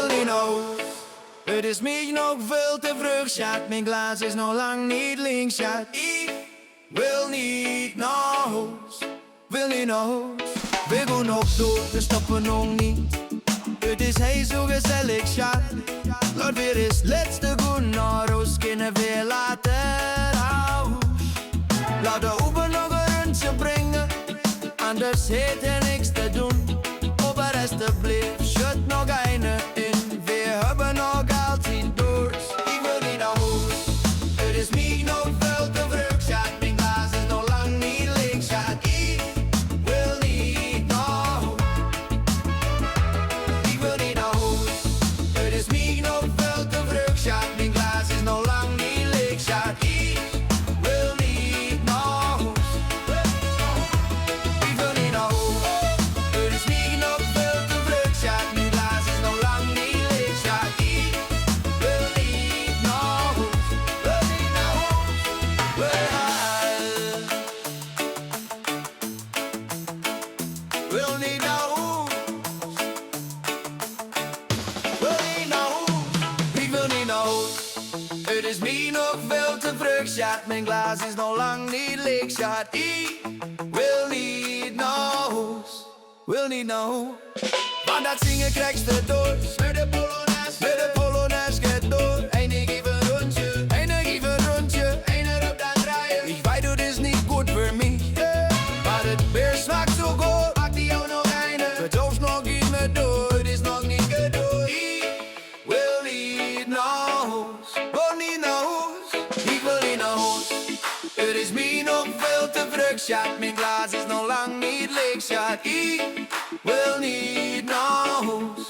wil niet naar huis. Het is mij nog veel te vroeg, schat. Mijn glas is nog lang niet links, schat. Ik wil niet naar huis. Wil niet naar huis. We gaan nog door, we stoppen nog niet. Het is heel zo gezellig, schat. Laat weer eens laatste gaan naar huis. Kunnen we later huis. Laat de Uber nog een rondje brengen. Anders heeft er niks te doen. Maar alsjeblieft, schud nog een in. We hebben nog altijd doors. Ik wil niet naar huis. Het is mij nog veel te vroeg, schat. Mijn glas is nog lang niet leeg, schat. Ik wil niet naar huis. Ik wil niet naar huis. Het is mij nog veel te vroeg, schat. Mijn glas is nog lang niet leeg, schat. Ik wil niet naar huis. Ik wil niet naar huis. Het is mij nog veel te vroeg, schat. Mijn glas is nog lang niet leeg, schat. Ik wil niet naar huis. Wil niet naar huis. Wil niet naar huis. Wil niet naar huis. Ik wil niet naar huis. Het is mij nog veel te vroeg, schat. Mijn glas is nog lang niet leeg, schat. Ik wil niet naar huis. Wil niet naar huis. Want dat zingen krijgst du door. Met de Polonaise gaat door. Eindelijk even een rondje. Eindelijk even een rondje. Eén op dat draaien. Ik weet het is niet goed voor mij. Maar het beer smaakt zo goed. Maak die jou nog einde. Het hoeft nog niet meer door. Het is nog niet gedood. Ik wil niet naar huis. Wil niet naar huis. Ik wil niet naar huis. Het is mij nog veel te vroeg, schat. Mijn glas is nog lang niet leeg, schat. Ik wil niet naar huis.